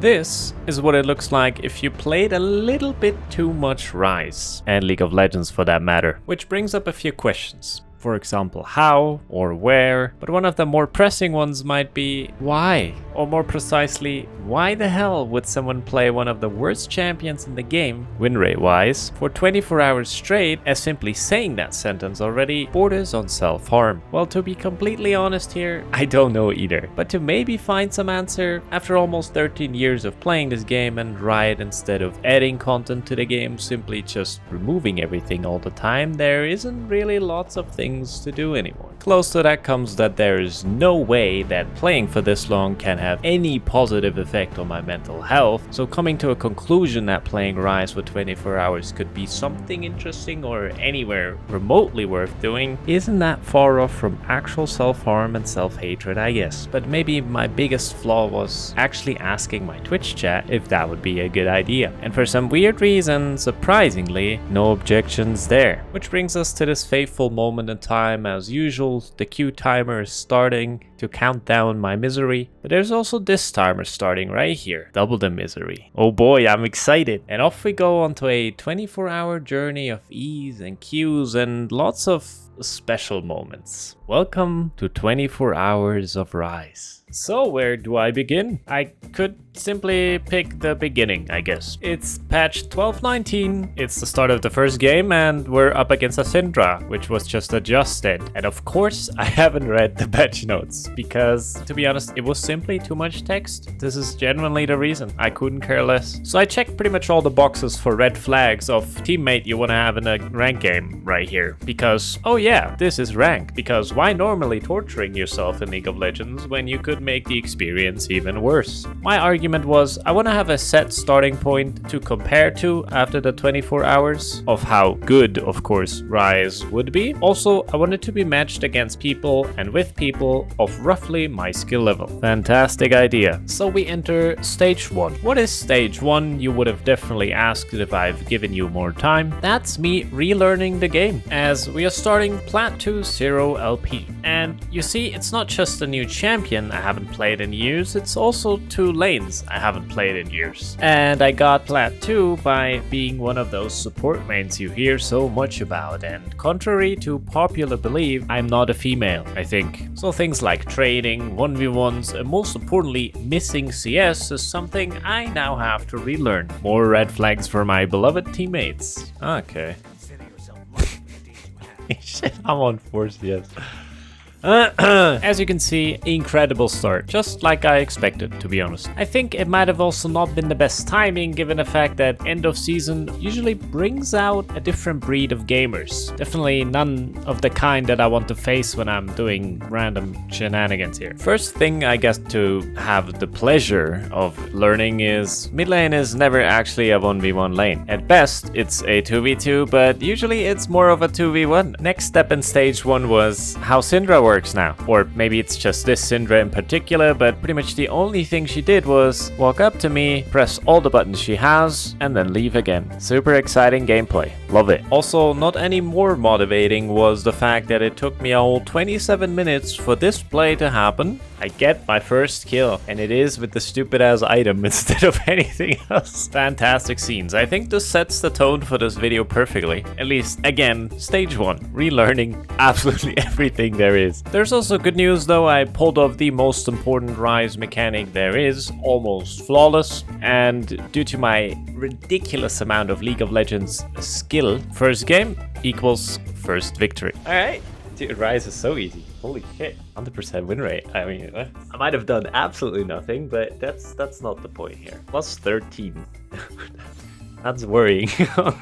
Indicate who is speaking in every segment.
Speaker 1: This is what it looks like if you played a little bit too much Ryze, and League of Legends for that matter, which brings up a few questions. For example, how or where, but one of the more pressing ones might be why? Or more precisely, why the hell would someone play one of the worst champions in the game, win rate wise, for 24 hours straight, as simply saying that sentence already borders on self-harm? Well, to be completely honest here, I don't know either, but to maybe find some answer, after almost 13 years of playing this game and Riot, instead of adding content to the game, simply just removing everything all the time, there isn't really lots of things to do anymore. Close to that comes that there is no way that playing for this long can have any positive effect on my mental health, so coming to a conclusion that playing Ryze for 24 hours could be something interesting or anywhere remotely worth doing isn't that far off from actual self-harm and self-hatred, I guess. But maybe my biggest flaw was actually asking my Twitch chat if that would be a good idea, and for some weird reason, surprisingly, no objections there. Which brings us to this fateful moment in time. As usual, the queue timer is starting to count down my misery, but there's also this timer starting right here, double the misery. Oh boy, I'm excited. And off we go onto a 24-hour journey of ease and queues and lots of special moments. Welcome to 24 hours of Ryze. So where do I begin? I could simply pick the beginning, I guess. It's patch 12.19, it's the start of the first game, and we're up against a Syndra, which was just adjusted. And of course, I haven't read the patch notes, because, to be honest, it was simply too much text. This is genuinely the reason. I couldn't care less. So I checked pretty much all the boxes for red flags of teammate you want to have in a rank game right here. Because, oh yeah, this is rank. Because why normally torturing yourself in League of Legends when you could make the experience even worse? My argument was I want to have a set starting point to compare to after the 24 hours of how good, of course, Ryze would be. Also, I wanted to be matched against people and with people of roughly my skill level. Fantastic idea. So we enter stage 1. What is stage 1? You would have definitely asked if I've given you more time. That's me relearning the game, as we are starting Plat 2 0 LP. And you see, it's not just a new champion I haven't played in years, it's also 2 lanes I haven't played in years. And I got Plat 2 by being one of those support mains you hear so much about, and contrary to popular belief, I'm not a female, I think. So things like trading, 1v1s, and most importantly, missing CS is something I now have to relearn. More red flags for my beloved teammates. Okay. Shit, I'm on 4 CS. As you can see, incredible start, just like I expected, to be honest. I think it might have also not been the best timing, given the fact that end of season usually brings out a different breed of gamers. Definitely none of the kind that I want to face when I'm doing random shenanigans here. First thing I guess to have the pleasure of learning is mid lane is never actually a 1v1 lane. At best, it's a 2v2, but usually it's more of a 2v1. Next step in stage 1 was how Syndra works now. Or maybe it's just this Syndra in particular, but pretty much the only thing she did was walk up to me, press all the buttons she has, and then leave again. Super exciting gameplay. Love it. Also, not any more motivating was the fact that it took me a whole 27 minutes for this play to happen. I get my first kill, and it is with the stupid ass item instead of anything else. Fantastic scenes. I think this sets the tone for this video perfectly. At least, again, stage 1, relearning absolutely everything there is. There's also good news though. I pulled off the most important Ryze mechanic there is, almost flawless, and due to my ridiculous amount of League of Legends skill, first game equals first victory. Alright. Dude, Ryze is so easy. Holy shit, 100% win rate. I mean, I might have done absolutely nothing, but that's not the point here. Plus 13. That's worrying.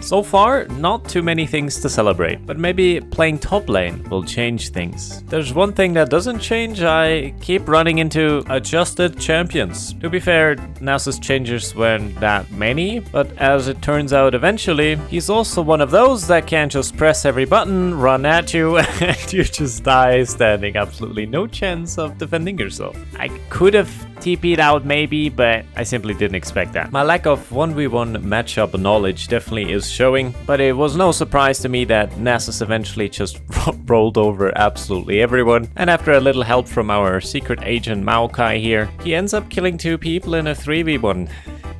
Speaker 1: So far, not too many things to celebrate, but maybe playing top lane will change things. There's one thing that doesn't change. I keep running into adjusted champions. To be fair, Nasus changes weren't that many, but as it turns out eventually, he's also one of those that can't just press every button, run at you, and you just die standing absolutely no chance of defending yourself. I could have TP'd out maybe, but I simply didn't expect that. My lack of 1v1 matchup workshop knowledge definitely is showing, but it was no surprise to me that Nasus eventually just rolled over absolutely everyone, and after a little help from our secret agent Maokai here, he ends up killing 2 people in a 3v1.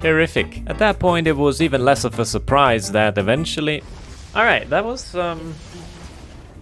Speaker 1: Terrific. At that point it was even less of a surprise that eventually... Alright, that was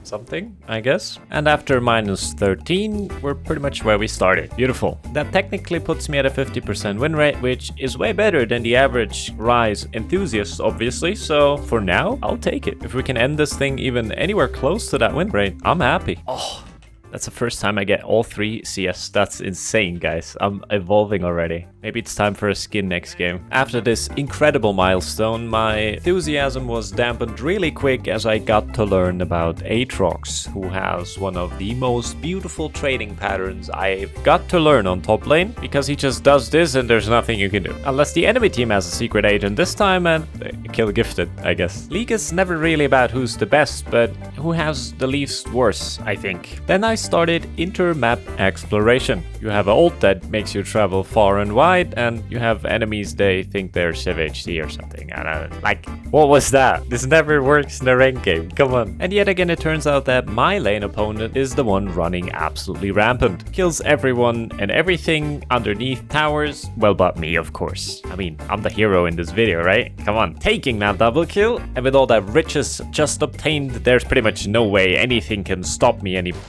Speaker 1: something, I guess. And after -13, we're pretty much where we started. Beautiful. That technically puts me at a 50% win rate, which is way better than the average Ryze enthusiast, obviously. So for now, I'll take it. If we can end this thing even anywhere close to that win rate, I'm happy. Oh, that's the first time I get all 3 CS. That's insane, guys. I'm evolving already. Maybe it's time for a skin next game. After this incredible milestone, my enthusiasm was dampened really quick as I got to learn about Aatrox, who has one of the most beautiful trading patterns I've got to learn on top lane, because he just does this and there's nothing you can do. Unless the enemy team has a secret agent this time and kill gifted, I guess. League is never really about who's the best, but who has the least worse, I think. Then I started inter-map exploration. You have an ult that makes you travel far and wide, and you have enemies they think they're Civ HD or something. And like, what was that? This never works in a ranked game, come on. And yet again, it turns out that my lane opponent is the one running absolutely rampant. Kills everyone and everything underneath towers, well, but me, of course. I mean, I'm the hero in this video, right? Come on, taking that double kill, and with all that riches just obtained, there's pretty much no way anything can stop me anymore.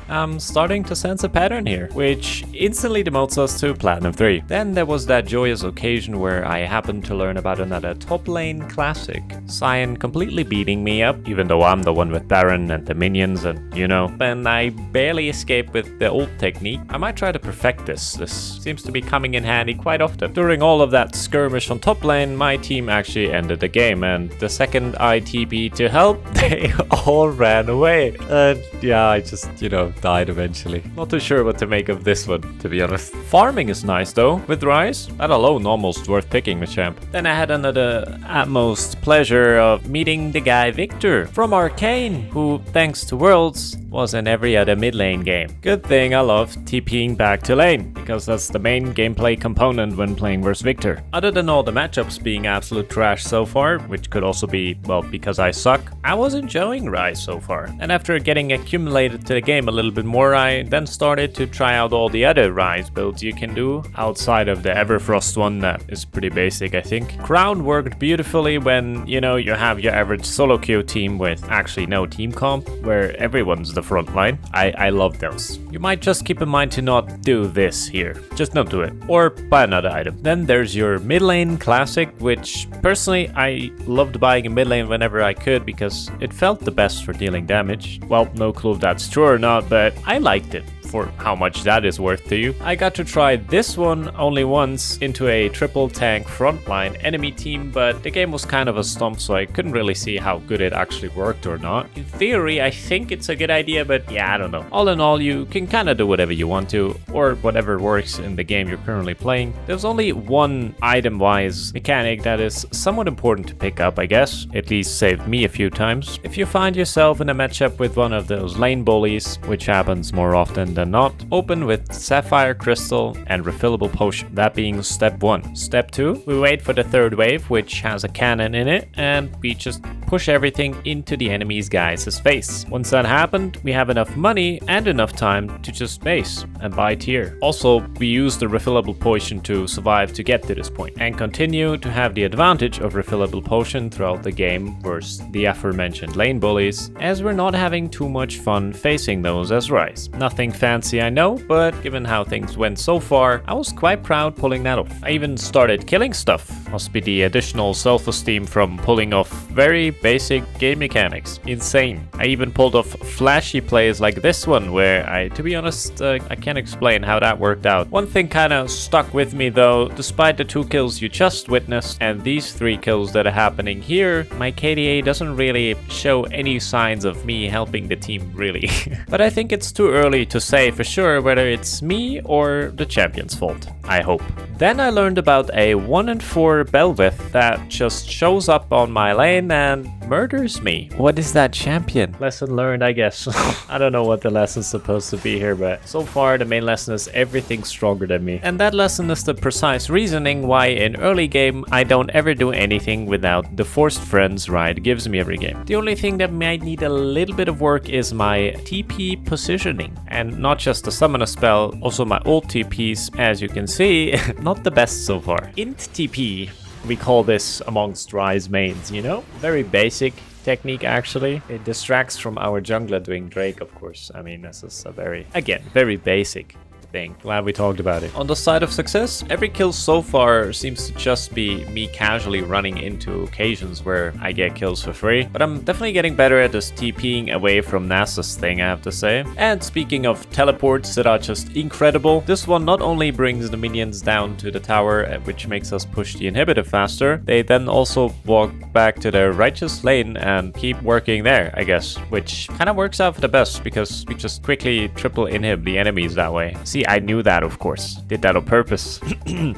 Speaker 1: I'm starting to sense a pattern here, which instantly demotes us to Platinum 3. Then there was that joyous occasion where I happened to learn about another top lane classic. Cyan completely beating me up, even though I'm the one with Baron and the minions and, you know. And I barely escape with the ult technique. I might try to perfect this. This seems to be coming in handy quite often. During all of that skirmish on top lane, my team actually ended the game, and the second I TP to help, they all ran away. And yeah, I just, you know, died eventually. Not too sure what to make of this one, to be honest. Farming is nice though, with Ryze. That alone almost worth picking the champ. Then I had another utmost pleasure of meeting the guy Victor from Arcane, who, thanks to Worlds, was in every other mid lane game. Good thing I love TPing back to lane, because that's the main gameplay component when playing versus Victor. Other than all the matchups being absolute trash so far, which could also be, well, because I suck, I was enjoying Ryze so far. And after getting accumulated to the game a little bit more, I then started to try out all the other Ryze builds you can do, outside of the Everfrost one that is pretty basic, I think. Crown worked beautifully when, you know, you have your average solo queue team with actually no team comp, where everyone's the front line. I love those. You might just keep in mind to not do this here. Just don't do it. Or buy another item. Then there's your mid lane classic, which personally I loved buying a mid lane whenever I could because it felt the best for dealing damage. Well, no clue if that's true or not, but I liked it. For how much that is worth to you. I got to try this one only once into a triple tank frontline enemy team, but the game was kind of a stump, so I couldn't really see how good it actually worked or not. In theory, I think it's a good idea, but yeah, I don't know. All in all, you can kind of do whatever you want to, or whatever works in the game you're currently playing. There's only one item-wise mechanic that is somewhat important to pick up, I guess. At least saved me a few times. If you find yourself in a matchup with one of those lane bullies, which happens more often than not, open with Sapphire Crystal and refillable potion. That being step 1. Step 2, we wait for the third wave, which has a cannon in it, and we just push everything into the enemy's guys' face. Once that happened, we have enough money and enough time to just base and buy tier. Also, we use the refillable potion to survive to get to this point, and continue to have the advantage of refillable potion throughout the game versus the aforementioned lane bullies, as we're not having too much fun facing those as Ryze. Nothing fancy, I know, but given how things went so far, I was quite proud pulling that off. I even started killing stuff. Must be the additional self-esteem from pulling off very basic game mechanics. Insane. I even pulled off flashy plays like this one, where to be honest, I can't explain how that worked out. One thing kinda stuck with me though, despite the 2 kills you just witnessed and these 3 kills that are happening here, my KDA doesn't really show any signs of me helping the team really. But I think it's too early to say for sure whether it's me or the champion's fault, I hope. Then I learned about a 1 in 4 Belveth that just shows up on my lane and murders me. What is that champion? Lesson learned, I guess. I don't know what the lesson's supposed to be here, but so far the main lesson is everything's stronger than me. And that lesson is the precise reasoning why in early game I don't ever do anything without the forced friends Ryze gives me every game. The only thing that might need a little bit of work is my TP positioning. And not just the summoner spell, also my ult TPs, as you can see, not the best so far. Int TP, we call this amongst Ryze mains, you know? Very basic technique actually. It distracts from our jungler doing Drake, of course. I mean, this is a very basic thing. Glad we talked about it. On the side of success, every kill so far seems to just be me casually running into occasions where I get kills for free, but I'm definitely getting better at this TPing away from Nasus thing, I have to say. And speaking of teleports that are just incredible, this one not only brings the minions down to the tower, which makes us push the inhibitor faster, they then also walk back to their righteous lane and keep working there, I guess, which kind of works out for the best because we just quickly triple inhib the enemies that way. See, I knew that, of course. Did that on purpose.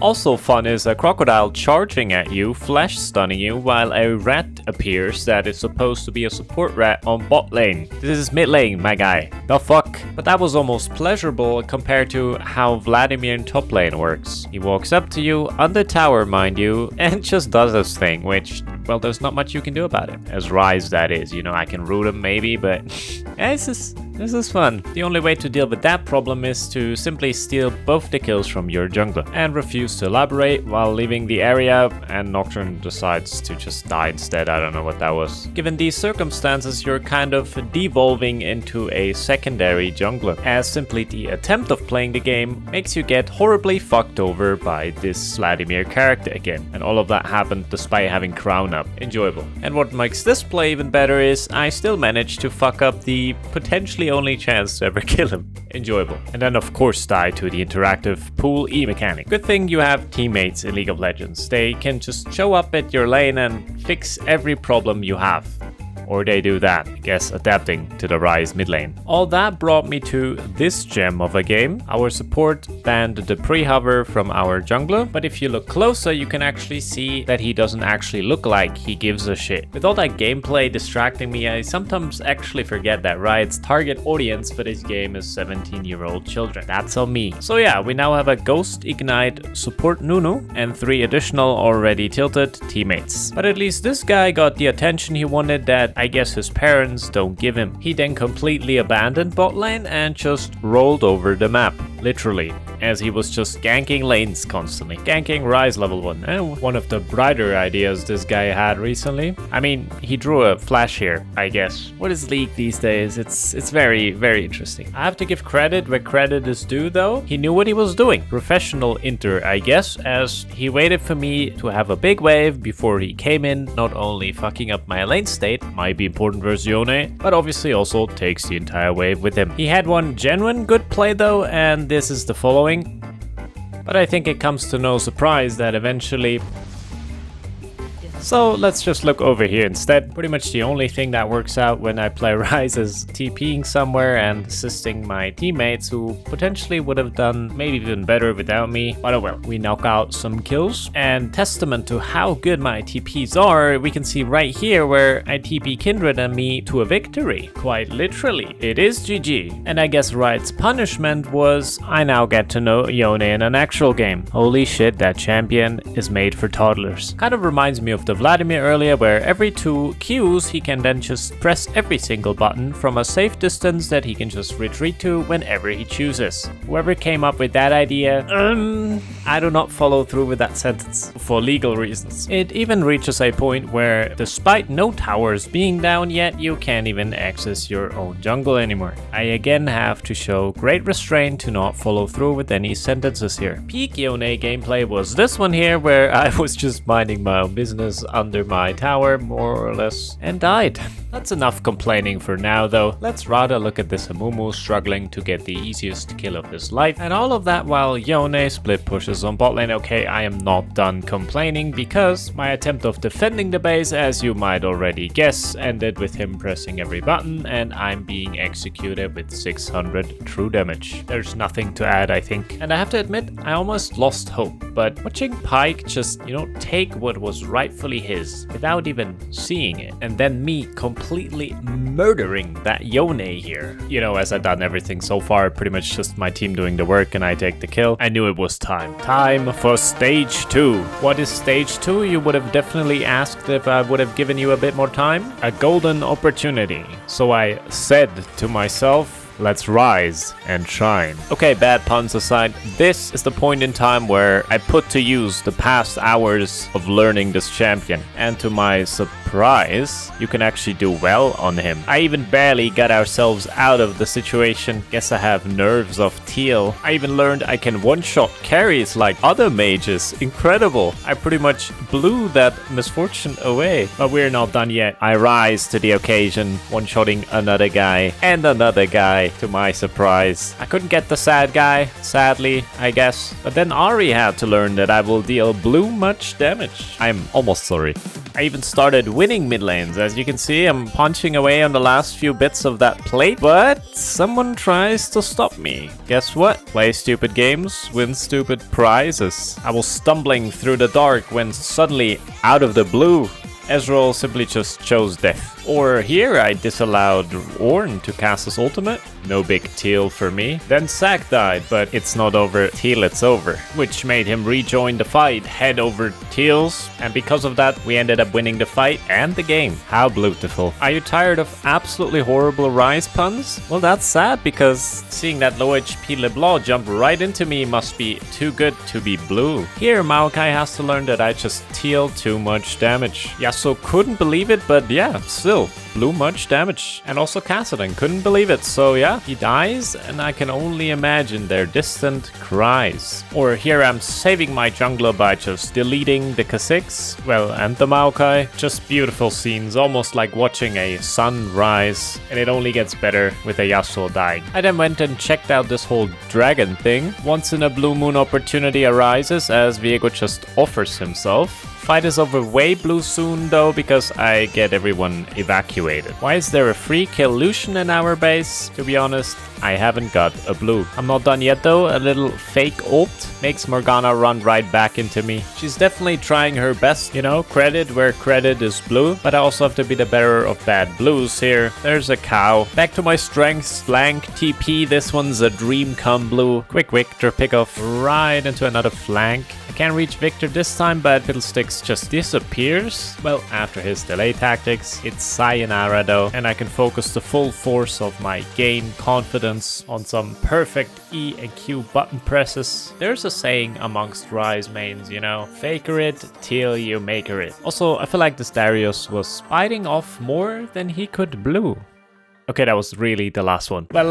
Speaker 1: Also fun is a crocodile charging at you, flash stunning you, while a rat appears that is supposed to be a support rat on bot lane. This is mid lane, my guy. The fuck? But that was almost pleasurable compared to how Vladimir in top lane works. He walks up to you, under tower mind you, and just does this thing, which, well, there's not much you can do about it. As Ryze, that is. You know, I can root him maybe, but this is fun. The only way to deal with that problem is to simply steal both the kills from your jungler and refuse to elaborate while leaving the area, and Nocturne decides to just die instead. I don't know what that was. Given these circumstances, you're kind of devolving into a secondary jungler, as simply the attempt of playing the game makes you get horribly fucked over by this Vladimir character again. And all of that happened despite having Crown up. Enjoyable. And what makes this play even better is I still managed to fuck up the potentially only chance to ever kill him. Enjoyable. And then of course die to the interactive pool E mechanic. Good thing you have teammates in League of Legends. They can just show up at your lane and fix every problem you have. Or they do that, I guess, adapting to the Ryze mid lane. All that brought me to this gem of a game. Our support banned the pre-hover from our jungler, but if you look closer, you can actually see that he doesn't actually look like he gives a shit. With all that gameplay distracting me, I sometimes actually forget that Riot's target audience for this game is 17-year-old children. That's on me. So yeah, we now have a Ghost Ignite support Nunu and 3 additional already tilted teammates. But at least this guy got the attention he wanted that I guess his parents don't give him. He then completely abandoned bot lane and just rolled over the map, literally, as he was just ganking lanes constantly. Ganking Ryze level 1. And one of the brighter ideas this guy had recently. I mean, he drew a flash here, I guess. What is League these days? It's very, very interesting. I have to give credit where credit is due though. He knew what he was doing. Professional inter, I guess, as he waited for me to have a big wave before he came in, not only fucking up my lane state, might be important versus Yone, but obviously also takes the entire wave with him. He had one genuine good play though, and this is the following. But I think it comes to no surprise that eventually... So let's just look over here instead. Pretty much the only thing that works out when I play Ryze is TPing somewhere and assisting my teammates who potentially would have done maybe even better without me. But oh well, we knock out some kills. And testament to how good my TPs are, we can see right here where I TP Kindred and me to a victory. Quite literally, it is GG. And I guess Riot's punishment was I now get to know Yone in an actual game. Holy shit, that champion is made for toddlers. Kind of reminds me of the Vladimir earlier, where every 2 Qs he can then just press every single button from a safe distance that he can just retreat to whenever he chooses. Whoever came up with that idea, I do not follow through with that sentence for legal reasons. It even reaches a point where despite no towers being down yet, you can't even access your own jungle anymore. I again have to show great restraint to not follow through with any sentences here. Peak Yone gameplay was this one here, where I was just minding my own business under my tower, more or less, and died. That's enough complaining for now though. Let's rather look at this Amumu struggling to get the easiest kill of his life, and all of that while Yone split pushes on bot lane. Okay, I am not done complaining because my attempt of defending the base, as you might already guess, ended with him pressing every button and I'm being executed with 600 true damage. There's nothing to add, I think. And I have to admit, I almost lost hope, but watching Pyke just, take what was rightfully his without even seeing it, and then me completely murdering that Yone here. As I've done everything so far, pretty much just my team doing the work and I take the kill. I knew it was time. Time for stage 2. What is stage 2? You would have definitely asked if I would have given you a bit more time. A golden opportunity. So I said to myself, let's rise and shine. Okay, bad puns aside, this is the point in time where I put to use the past hours of learning this champion. And to my surprise, you can actually do well on him. I even barely got ourselves out of the situation. Guess I have nerves of teal. I even learned I can one-shot carries like other mages. Incredible. I pretty much blew that misfortune away. But we're not done yet. I rise to the occasion, one-shotting another guy and another guy. To my surprise, I couldn't get the sad guy, sadly, I guess. But then Ari had to learn that I will deal blue much damage. I'm almost sorry. I even started winning mid lanes. As you can see, I'm punching away on the last few bits of that plate, but someone tries to stop me. Guess what? Play stupid games, win stupid prizes. I was stumbling through the dark when suddenly, out of the blue, Ezreal simply just chose death. Or here I disallowed Ornn to cast his ultimate. No big deal for me. Then Zac died, but it's not over till it's over. Which made him rejoin the fight, head over Teals. And because of that, we ended up winning the fight and the game. How beautiful. Are you tired of absolutely horrible Ryze puns? Well, that's sad because seeing that low HP LeBlanc jump right into me must be too good to be blue. Here, Maokai has to learn that I just deal too much damage. Yasuo couldn't believe it, but yeah, still. Blew much damage. And also Kassadin couldn't believe it. So yeah, he dies and I can only imagine their distant cries. Or here I'm saving my jungler by just deleting the Kha'Zix, well, and the Maokai. Just beautiful scenes, almost like watching a sunrise. And it only gets better with a Yasuo dying. I then went and checked out this whole dragon thing. Once in a blue moon opportunity arises as Viego just offers himself. Fight is over way blue soon though, because I get everyone evacuated. Why is there a free kill Lucian in our base? To be honest, I haven't got a blue. I'm not done yet though. A little fake ult makes Morgana run right back into me. She's definitely trying her best, credit where credit is blue, but I also have to be the bearer of bad blues here. There's a cow. Back to my strengths. Flank TP. This one's a dream come blue. Quick Victor pick off right into another flank. I can't reach Victor this time, but Fiddlesticks just disappears. Well, after his delay tactics, it's sayonara though, and I can focus the full force of my gain confidence on some perfect E and Q button presses. There's a saying amongst Ryze mains, faker it till you maker it. Also, I feel like this Darius was biting off more than he could blue. Okay, that was really the last one. Well,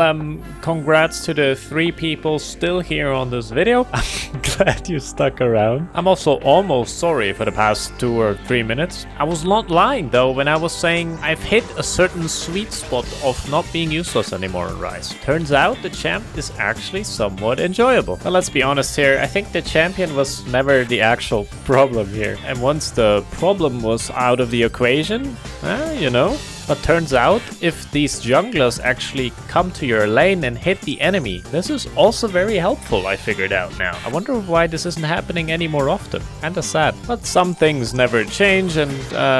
Speaker 1: congrats to the 3 people still here on this video. I'm glad you stuck around. I'm also almost sorry for the past 2 or 3 minutes. I was not lying though when I was saying I've hit a certain sweet spot of not being useless anymore in Ryze. Turns out the champ is actually somewhat enjoyable. But let's be honest here, I think the champion was never the actual problem here. And once the problem was out of the equation, But turns out, if these junglers actually come to your lane and hit the enemy, this is also very helpful, I figured out now. I wonder why this isn't happening any more often. Kinda sad. But some things never change, and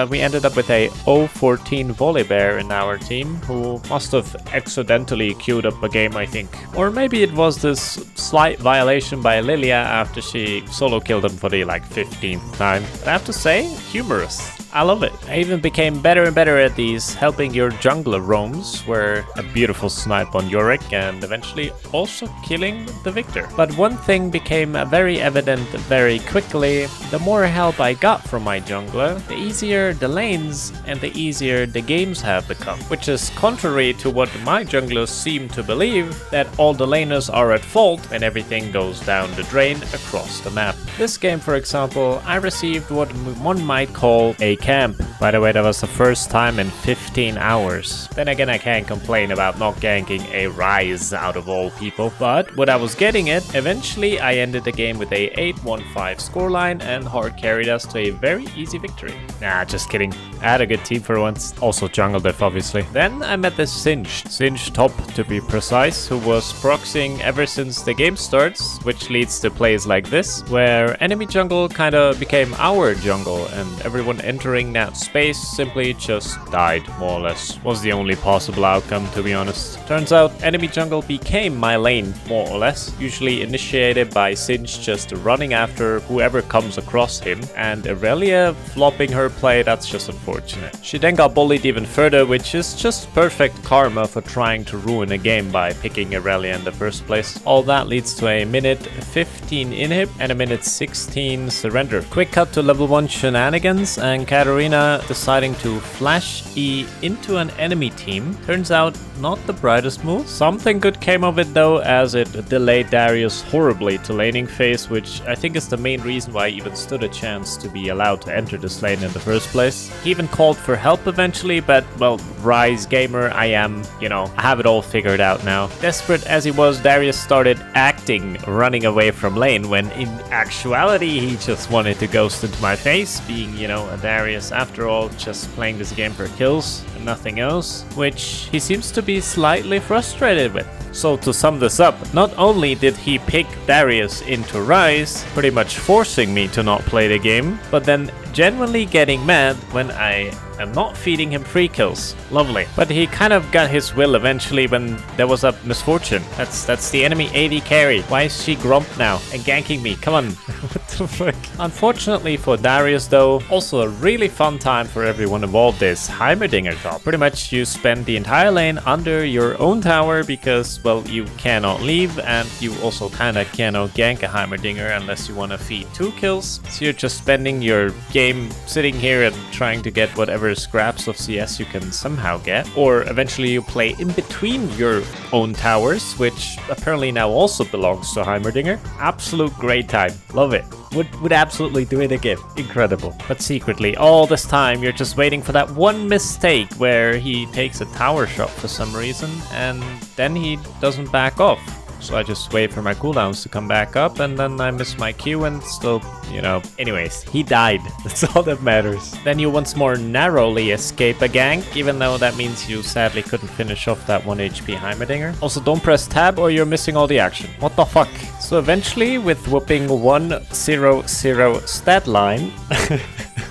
Speaker 1: we ended up with a 0-14 Volibear in our team, who must have accidentally queued up a game, I think. Or maybe it was this slight violation by Lilia after she solo killed him for the 15th time. But I have to say, humorous. I love it. I even became better and better at these helping your jungler roams, where a beautiful snipe on Yorick and eventually also killing the Victor. But one thing became very evident very quickly. The more help I got from my jungler, the easier the lanes and the easier the games have become. Which is contrary to what my junglers seem to believe, that all the laners are at fault when everything goes down the drain across the map. This game, for example, I received what one might call a camp. By the way, that was the first time in 15 hours. Then again, I can't complain about not ganking a Ryze out of all people. But what I was getting at, eventually I ended the game with a 8-1-5 scoreline and hard carried us to a very easy victory. Nah, just kidding. I had a good team for once. Also jungle diff, obviously. Then I met this Singed top to be precise, who was proxying ever since the game starts, which leads to plays like this, where enemy jungle kinda became our jungle and everyone entering that space simply just died, more or less. Was the only possible outcome, to be honest. Turns out enemy jungle became my lane, more or less, usually initiated by Singed just running after whoever comes across him, and Aurelia flopping her play, that's just unfortunate. She then got bullied even further, which is just perfect karma for trying to ruin a game by picking Aurelia in the first place. All that leads to a minute 15 inhib and a minute 16 surrender. Quick cut to level 1 shenanigans and Katarina deciding to flash E into an enemy team. Turns out not the brightest move. Something good came of it though, as it delayed Darius horribly to laning phase, which I think is the main reason why he even stood a chance to be allowed to enter this lane in the first place. He even called for help eventually, but well, Ryze gamer I am, you know, I have it all figured out now. Desperate as he was, Darius started acting running away from lane when in actuality he just wanted to ghost into my face, being, you know, a Darius after all, just playing this game for kills and nothing else, which he seems to be slightly frustrated with. So to sum this up, not only did he pick Darius into Ryze, pretty much forcing me to not play the game, but then genuinely getting mad when I am not feeding him free kills. Lovely. But he kind of got his will eventually when there was a misfortune. That's the enemy AD carry. Why is she Grump now and ganking me? Come on. What the fuck? Unfortunately for Darius though, also a really fun time for everyone involved is Heimerdinger drop. Pretty much you spend the entire lane under your own tower because, well, you cannot leave and you also kinda cannot gank a Heimerdinger unless you want to feed 2 kills. So you're just spending your game sitting here and trying to get whatever scraps of CS you can somehow get. Or eventually you play in between your own towers, which apparently now also belongs to Heimerdinger. Absolute great time. Love it. Would absolutely do it again. Incredible. But secretly, all this time, you're just waiting for that one mistake where he takes a tower shot for some reason, and then he doesn't back off. So I just wait for my cooldowns to come back up, and then I miss my Q and still, you know. Anyways, he died. That's all that matters. Then you once more narrowly escape a gank, even though that means you sadly couldn't finish off that 1 HP Heimerdinger. Also, don't press tab or you're missing all the action. What the fuck? So eventually, with whooping 1-0-0 stat line,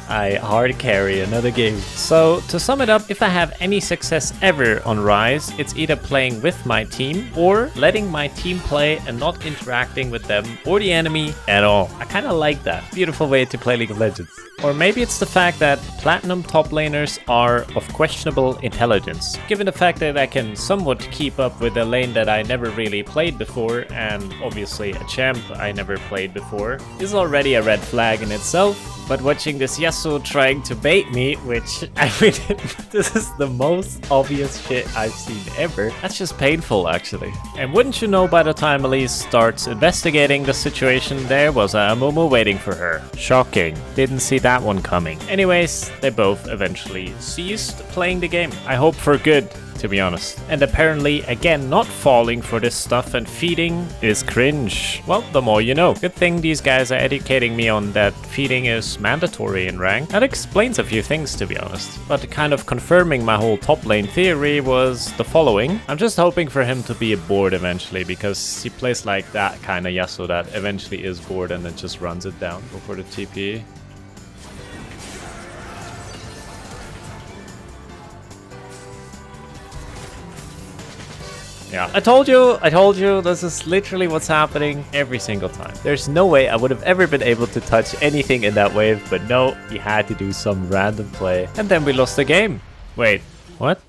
Speaker 1: I hard carry another game. So to sum it up, if I have any success ever on Ryze, it's either playing with my team or letting my team play and not interacting with them or the enemy at all. I kind of like that. Beautiful way to play League of Legends. Or maybe it's the fact that platinum top laners are of questionable intelligence. Given the fact that I can somewhat keep up with a lane that I never really played before, and obviously a champ I never played before, is already a red flag in itself. But watching this Yasuo trying to bait me, which I mean, this is the most obvious shit I've seen ever. That's just painful, actually. And wouldn't you know, by the time Elise starts investigating the situation, there was a Mumu waiting for her. Shocking. Didn't see that one coming. Anyways, they both eventually ceased playing the game. I hope for good, to be honest. And apparently, again, not falling for this stuff and feeding is cringe. Well, the more you know. Good thing these guys are educating me on that feeding is mandatory in rank. That explains a few things, to be honest. But kind of confirming my whole top lane theory was the following. I'm just hoping for him to be bored eventually, because he plays like that kind of Yasuo that eventually is bored and then just runs it down before the TP. Yeah, I told you, this is literally what's happening every single time. There's no way I would have ever been able to touch anything in that wave, but no, he had to do some random play. And then we lost the game. Wait, what?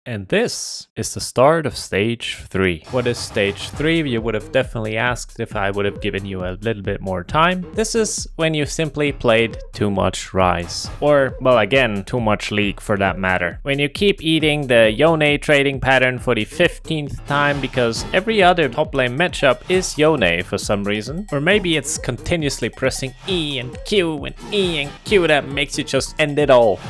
Speaker 1: And this is the start of stage 3. What is stage 3? You would have definitely asked if I would have given you a little bit more time. This is when you simply played too much Ryze. Or, well, again, too much League for that matter. When you keep eating the Yone trading pattern for the 15th time because every other top lane matchup is Yone for some reason. Or maybe it's continuously pressing E and Q and E and Q that makes you just end it all.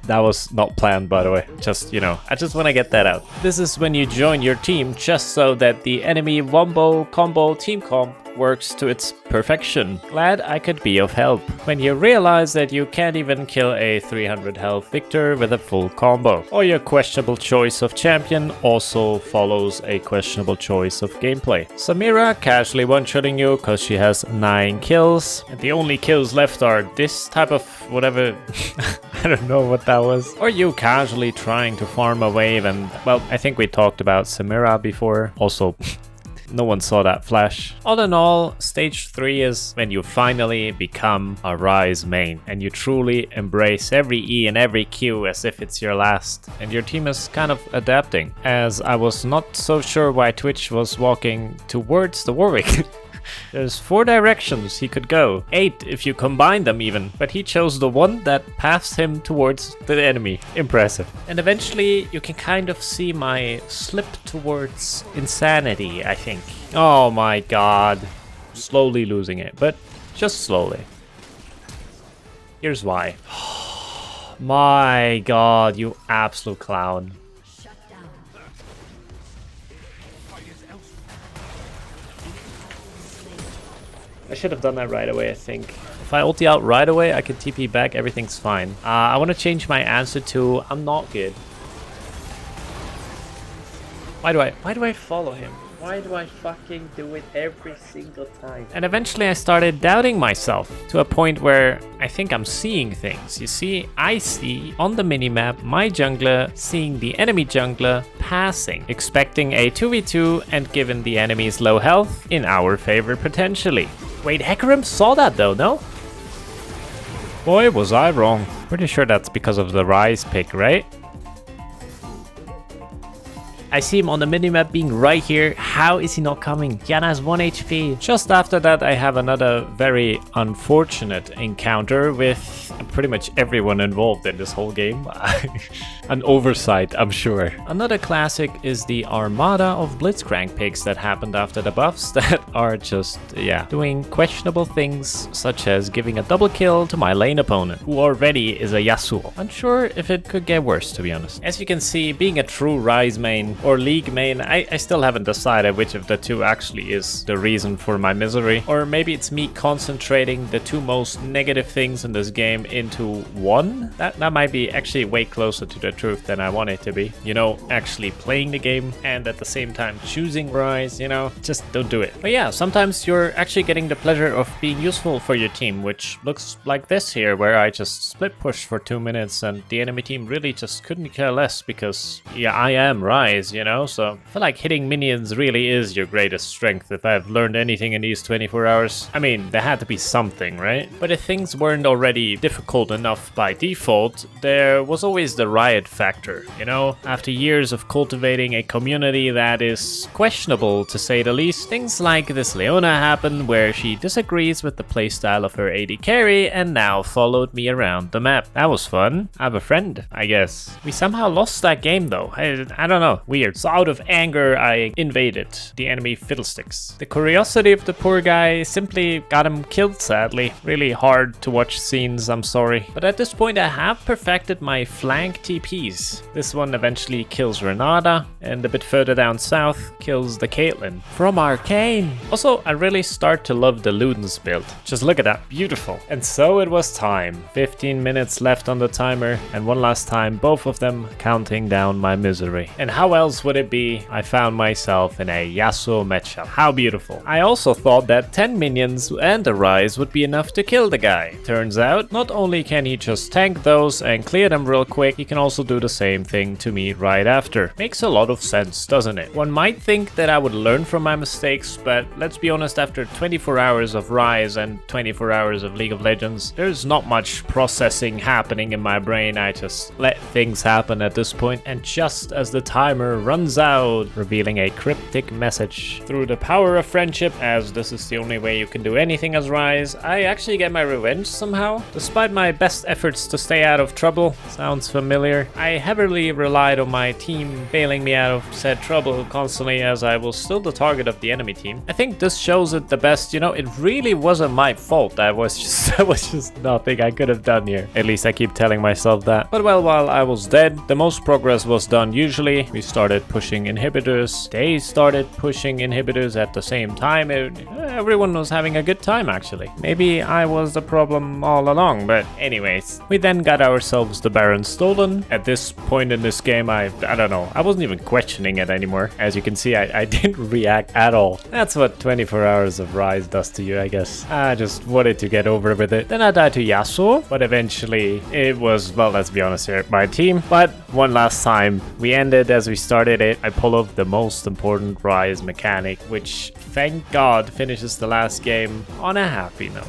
Speaker 1: That was not planned, by the way. Just, you know, I just want to get that out. This is when you join your team just so that the enemy wombo combo team comp works to its perfection. Glad I could be of help. When you realize that you can't even kill a 300 health Victor with a full combo. Or your questionable choice of champion also follows a questionable choice of gameplay. Samira casually one-shotting you because she has 9 kills. And the only kills left are this type of whatever. I don't know what that was. Or you casually trying to farm a wave and, well, I think we talked about Samira before. Also, no one saw that flash. All in all, stage 3 is when you finally become a Ryze main and you truly embrace every E and every Q as if it's your last. And your team is kind of adapting, as I was not so sure why Twitch was walking towards the Warwick. There's 4 directions he could go, 8 if you combine them even, but he chose the one that paths him towards the enemy. Impressive. And eventually you can kind of see my slip towards insanity, I think. Oh my god. Slowly losing it, but just slowly. Here's why. My god, you absolute clown. I should have done that right away, I think. If I ulti out right away, I can TP back, everything's fine. I want to change my answer to I'm not good. Why do I follow him? Why do I fucking do it every single time? And eventually I started doubting myself to a point where I think I'm seeing things. You see, I see on the minimap my jungler seeing the enemy jungler passing, expecting a 2v2 and given the enemy's low health in our favor potentially. Wait, Hecarim saw that though, no? Boy, was I wrong. Pretty sure that's because of the Ryze pick, right? I see him on the minimap being right here. How is he not coming? Yana has 1 HP. Just after that, I have another very unfortunate encounter with pretty much everyone involved in this whole game. An oversight, I'm sure. Another classic is the armada of Blitzcrank picks that happened after the buffs that are just, yeah, doing questionable things, such as giving a double kill to my lane opponent, who already is a Yasuo. Unsure if it could get worse, to be honest. As you can see, being a true Ryze main, or League main, I still haven't decided which of the two actually is the reason for my misery. Or maybe it's me concentrating the 2 most negative things in this game into one? That might be actually way closer to the truth than I want it to be. You know, actually playing the game and at the same time choosing Ryze, you know, just don't do it. But yeah, sometimes you're actually getting the pleasure of being useful for your team, which looks like this here, where I just split push for 2 minutes and the enemy team really just couldn't care less because, yeah, I am Ryze, you know, so I feel like hitting minions really is your greatest strength if I've learned anything in these 24 hours. I mean, there had to be something, right? But if things weren't already difficult enough by default, there was always the riot factor, you know? After years of cultivating a community that is questionable, to say the least, things like this Leona happened where she disagrees with the playstyle of her AD carry and now followed me around the map. That was fun. I have a friend, I guess. We somehow lost that game though. I don't know. Weird. So out of anger, I invaded the enemy fiddlesticks. The curiosity of the poor guy simply got him killed, sadly. Really hard to watch scenes, I'm sorry. But at this point, I have perfected my flank TPs. This one eventually kills Renata, and a bit further down south, kills the Caitlyn from Arcane. Also, I really start to love the Luden's build. Just look at that, beautiful. And so it was time. 15 minutes left on the timer, and one last time, both of them counting down my misery. And how else else would it be? I found myself in a Yasuo matchup. How beautiful. I also thought that 10 minions and a Ryze would be enough to kill the guy. Turns out, not only can he just tank those and clear them real quick, he can also do the same thing to me right after. Makes a lot of sense, doesn't it? One might think that I would learn from my mistakes, but let's be honest, after 24 hours of Ryze and 24 hours of League of Legends, there's not much processing happening in my brain. I just let things happen at this point, and just as the timer runs out, revealing a cryptic message. Through the power of friendship, as this is the only way you can do anything as Ryze, I actually get my revenge somehow. Despite my best efforts to stay out of trouble, sounds familiar, I heavily relied on my team bailing me out of said trouble constantly, as I was still the target of the enemy team. I think this shows it the best. You know, it really wasn't my fault. That was just nothing I could have done here. At least I keep telling myself that. But well, while I was dead, the most progress was done usually. We started pushing inhibitors. They started pushing inhibitors at the same time. Everyone was having a good time, actually. Maybe I was the problem all along, but anyways. We then got ourselves the Baron stolen. At this point in this game, I don't know. I wasn't even questioning it anymore. As you can see, I didn't react at all. That's what 24 hours of Ryze does to you, I guess. I just wanted to get over with it. Then I died to Yasuo, but eventually it was, well, let's be honest here, my team. But one last time, we ended as we started it. I pull off the most important Ryze mechanic, which, thank God, finishes the last game on a happy note.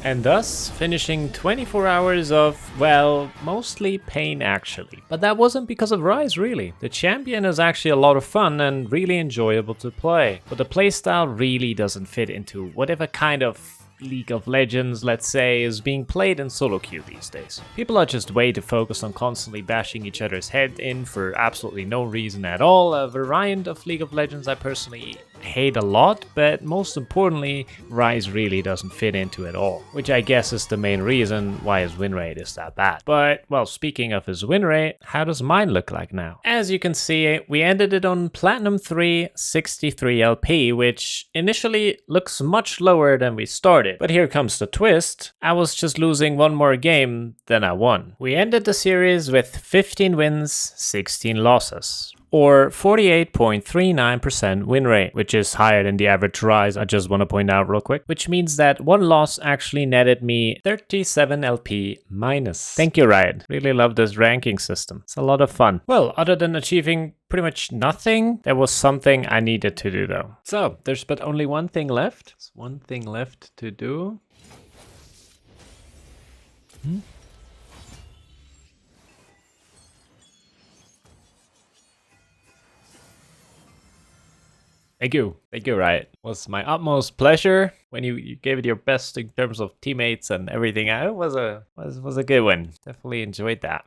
Speaker 1: And thus, finishing 24 hours of, well, mostly pain actually. But that wasn't because of Ryze, really. The champion is actually a lot of fun and really enjoyable to play. But the playstyle really doesn't fit into whatever kind of League of Legends, let's say, is being played in solo queue these days. People are just way too focused on constantly bashing each other's head in for absolutely no reason at all. A variant of League of Legends I personally hate a lot, but most importantly, Ryze really doesn't fit into it all, which I guess is the main reason why his win rate is that bad. But, well, speaking of his win rate, how does mine look like now? As you can see, we ended it on Platinum 3, 63 LP, which initially looks much lower than we started. But here comes the twist. I was just losing one more game than I won. We ended the series with 15 wins, 16 losses, or 48.39% win rate, which is higher than the average Ryze, I just want to point out real quick, which means that one loss actually netted me 37 LP minus. Thank you, Riot. Really love this ranking system. It's a lot of fun. Well, other than achieving pretty much nothing, there was something I needed to do though. So, there's but only one thing left. There's one thing left to do. Thank you, Riot. It was my utmost pleasure when you gave it your best in terms of teammates and everything. It was a good one. Definitely enjoyed that.